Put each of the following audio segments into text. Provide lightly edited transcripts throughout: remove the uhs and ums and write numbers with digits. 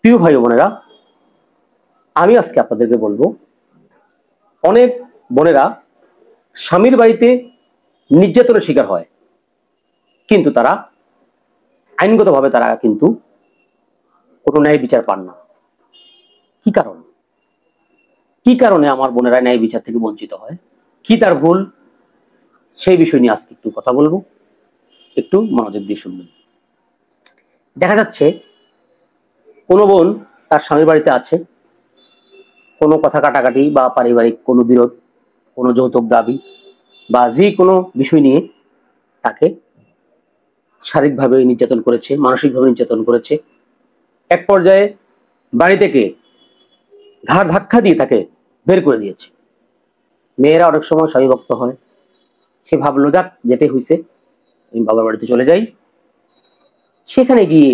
প্রিয় ভাই বোনেরা, আমি আজকে আপনাদেরকে বলবো, অনেক বোনেরা স্বামীর বাড়িতে নির্যাতনের শিকার হয়, কিন্তু তারা আইনগতভাবে তারা কিন্তু কোনো ন্যায় বিচার পান না। কি কারণ? কি কারণে আমার বোনেরা ন্যায় বিচার থেকে বঞ্চিত হয়? কি তার ভুল? সেই বিষয় নিয়ে আজকে একটু কথা বলবো, একটু মনোযোগ দিয়ে শুনবেন। দেখা যাচ্ছে কোনো বোন তার স্বামীর বাড়িতে আছে, কোনো কথা কাটাকাটি বা পারিবারিক কোনো বিরোধ, কোনো যৌতুক দাবি বা যে কোনো বিষয় নিয়ে তাকে শারীরিকভাবে নির্যাতন করেছে, মানসিকভাবে নির্যাতন করেছে। এক পর্যায়ে বাড়ি থেকে ঘাড় ধাক্কা দিয়ে তাকে বের করে দিয়েছে। মেয়েরা অনেক সময় স্বামীভক্ত হয়, সে ভাবলো যাক যেতে হয়েছে, আমি বাবার বাড়িতে চলে যাই, সেখানে গিয়ে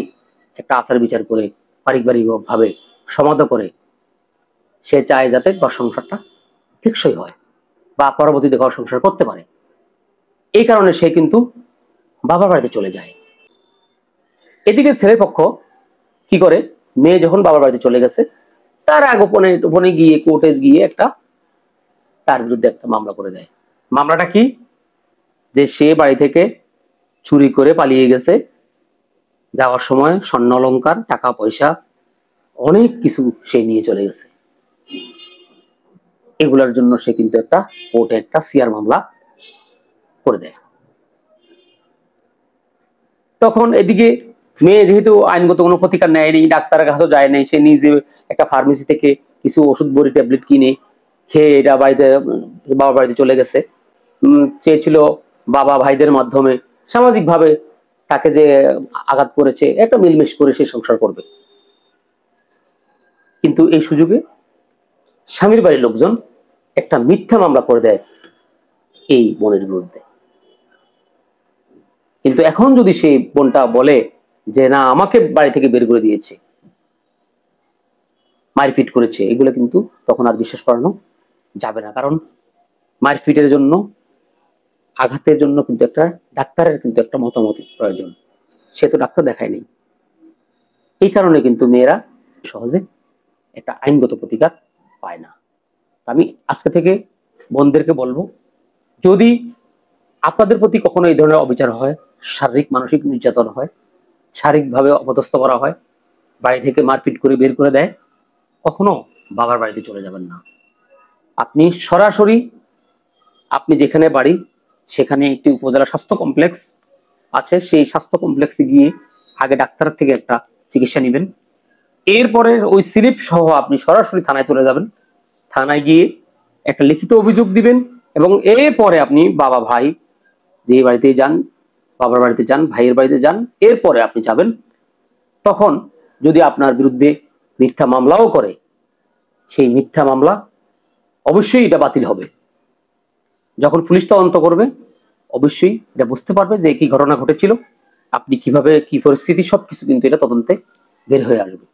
একটা আচার বিচার করে পারিবারিক ভাবে সমাধা করে সে চায় যাতে ঘর সংসারটা টেকসই হয় বা পরবর্তীতে ঘর সংসার করতে পারে। এই কারণে সে কিন্তু বাবার বাড়িতে চলে যায়। এদিকে ছেলে পক্ষ কি করে, মেয়ে যখন বাবার বাড়িতে চলে গেছে তার গোপনে গিয়ে কোর্টে গিয়ে তার বিরুদ্ধে একটা মামলা করে দেয়। মামলাটা কি? যে সে বাড়ি থেকে চুরি করে পালিয়ে গেছে, যাওয়ার সময় স্বর্ণ অলংকার, টাকা পয়সা অনেক কিছু সে নিয়ে চলে গেছে। এগুলোর জন্য সে কিন্তু একটা কোর্টে একটা সিআর মামলা করে দেয়। তখন এদিকে মেয়ে যেহেতু আইনগত কোনো প্রতিকার নেয়নি, ডাক্তারের কাছেও যায় নাই, সে নিজে একটা ফার্মেসি থেকে কিছু ওষুধ বড়ি ট্যাবলেট কিনে খেয়ে এটা বাবার বাড়িতে চলে গেছে। চেয়েছিল বাবা ভাইদের মাধ্যমে সামাজিকভাবে তাকে যে আঘাত করেছে একটা মিলমিশ করে সে সংসার করবে। কিন্তু এই সুযোগে স্বামীর বাড়ির লোকজন একটা মিথ্যা মামলা করে দেয় এই বোনের বিরুদ্ধে। কিন্তু এখন যদি সেই বোনটা বলে যে না, আমাকে বাড়ি থেকে বের করে দিয়েছে, মারপিট করেছে, এগুলো কিন্তু তখন আর বিশ্বাস করানো যাবে না। কারণ মারপিটের জন্য, আঘাতের জন্য কিন্তু একটা ডাক্তারের কিন্তু একটা মতামত প্রয়োজন, সে তো ডাক্তার দেখায় নেই। এই কারণে কিন্তু মেয়েরা সহজে একটা আইনগত প্রতিকার পায় না। আমি আজকে থেকে বোনদেরকে বলবো, যদি আপনাদের প্রতি কখনো এই ধরনের অবিচার হয়, শারীরিক মানসিক নির্যাতন হয়, শারীরিকভাবে অপদস্থ করা হয়, বাড়ি থেকে মারপিট করে বের করে দেয়, কখনো বাবার বাড়িতে চলে যাবেন না। আপনি সরাসরি আপনি যেখানে বাড়ি সেখানে একটি উপজেলা স্বাস্থ্য কমপ্লেক্স আছে, সেই স্বাস্থ্য কমপ্লেক্সে গিয়ে আগে ডাক্তার থেকে একটা চিকিৎসা নেবেন। এরপরে ওই স্লিপ সহ আপনি সরাসরি থানায় চলে যাবেন। থানায় গিয়ে একটা লিখিত অভিযোগ দিবেন এবং এরপরে আপনি বাবা ভাই যে বাড়িতে যান, বাবার বাড়িতে যান, ভাইয়ের বাড়িতে যান, এরপরে আপনি যাবেন। তখন যদি আপনার বিরুদ্ধে মিথ্যা মামলাও করে, সেই মিথ্যা মামলা অবশ্যই এটা বাতিল হবে। যখন পুলিশ তদন্ত করবে অবশ্যই এটা বুঝতে পারবে যে কি ঘটনা ঘটেছিল, আপনি কিভাবে কি পরিস্থিতি, সবকিছু কিন্তু এটা তদন্তে বের হয়ে আসবে।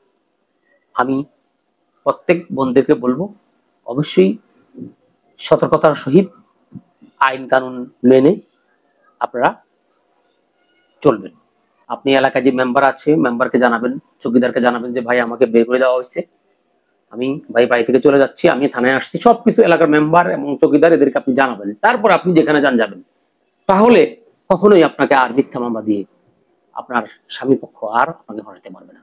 আমি প্রত্যেক বোনদেরকে বলবো, অবশ্যই সতর্কতার সহিত আইন কানুন মেনে আপনারা চলবেন। আপনি এলাকায় যে মেম্বার আছে, মেম্বারকে জানাবেন, চৌকিদারকে জানাবেন যে ভাই আমাকে বের করে দেওয়া হয়েছে, আমি ভাই বাড়ি থেকে চলে যাচ্ছি, আমি থানায় আসছি, সবকিছু এলাকার মেম্বার এবং চৌকিদার এদেরকে আপনি জানাবেন। তারপর আপনি যেখানে যাবেন। তাহলে কখনোই আপনাকে আর মিথ্যা মামলা দিয়ে আপনার স্বামী পক্ষ আর আপনাকে হরাতে পারবে না।